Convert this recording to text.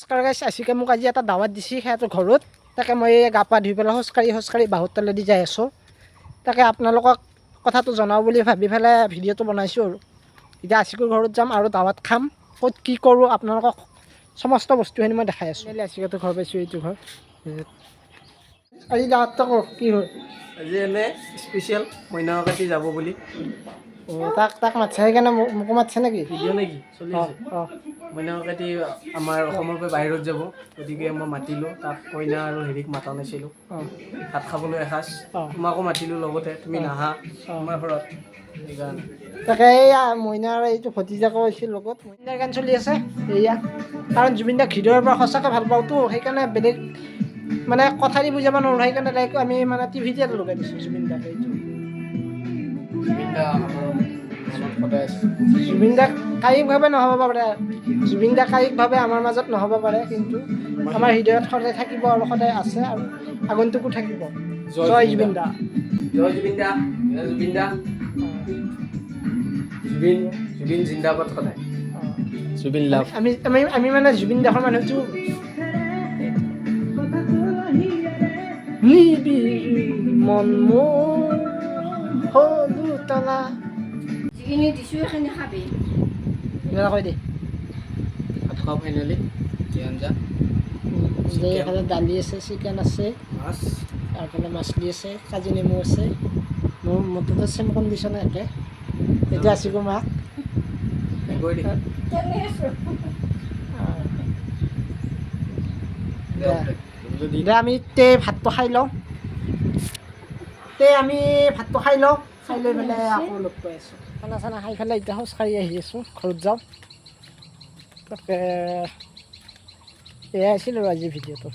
নমস্কাৰ গাইছ, আছিকে মোক আজি এটা দাৱাত দিছে সিহঁতৰ ঘৰত। তাকে মই গা পা ধুই পেলাই খোজকাঢ়ি বাহুৰ তলেদি যাই আছোঁ। তাকে আপোনালোকক কথাটো জনাওঁ বুলি ভাবি পেলাই ভিডিঅ'টো বনাইছোঁ আৰু এতিয়া আছিকৰ ঘৰত যাম আৰু দাৱাত খাম। ক'ত কি কৰোঁ আপোনালোকক সমস্ত বস্তুখিনি মই দেখাই আছোঁ। আছিকাটো ঘৰ পাইছোঁ, এইটো ঘৰ। আজি দাৱাতটো কওক কি হ'ল? আজি এনে স্পেচিয়েল মইনাকাতি যাব বুলি। তাক মাতছে সেইকাৰণে মোকো মাতছে নেকি? ভিডিঅ' নেকি চলি আছে? মইনাকাতি আমাৰ অসমৰ পৰা বাহিৰত যাব, গতিকে মই মাতিলোঁ তাক। কইনা আৰু হেৰিক মাতা নাছিলোঁ, ভাত খাবলৈ এসাঁজ তোমাকো মাতিলোঁ লগতে, তুমি নাহা আমাৰ ঘৰত, সেইকাৰণে। তাকে এইয়া মইনাৰ এইটো ভতিজাকো হৈছিল লগত। মইনাৰ গান চলি আছে এয়া, কাৰণ জুবিন দাক হৃদয়ৰ পৰা সঁচাকৈ ভাল পাওঁতো, সেইকাৰণে বেলেগ মানে কথা দি বুজাব নোৱাৰোঁ, সেইকাৰণে ডাইৰেক্ট আমি মানে টিভিতে লগাই দিছোঁ জুবিন দাক। এইটো জুবিন দা আমাৰ মনত সদায় আছে। জুবিন দা কায়িকভাৱে নহ'ব পাৰে, জুবিন দা কায়িকভাৱে আমাৰ মাজত নহ'ব পাৰে, কিন্তু আমাৰ হৃদয়ত সদায় থাকিব আৰু সদায় আছে আৰু আগন্তুকো থাকিব। জয় জুবিন দা, জয় জুবিন দা, জয় জুবিন দা। জুবিন জিন্দাবাদ সদায়। জুবিন লাভ। আমি মানে জুবিন দাসৰ মানুহটো নিবিড় মন মোৰ হলো তলা। যিখিনি দিছোঁ সেইখিনি খাবি। কৈ দে ভাত খোৱা ফাইনেলি আঞ্জা এইফালে দালি আছে, চিকেন আছে, মাছ, তাৰফালে মাছলি আছে, কাজি নেমু আছে। মোৰ মতেতো চেম কণ্ডিশ্যন একে। এতিয়া আছোঁ গো মাক দে আমি ভাতটো খাই লওঁ। আমি ভাতটো খাই লওঁ, খাই লৈ পেলাই আকৌ লগ পাই আছোঁ। খানা চানা খাই পেলাই এতিয়া খোজকাঢ়ি আহি আছোঁ, ঘৰত যাওঁ। তাকে এয়াই আছিল আৰু আজিৰ ভিডিঅ'টো।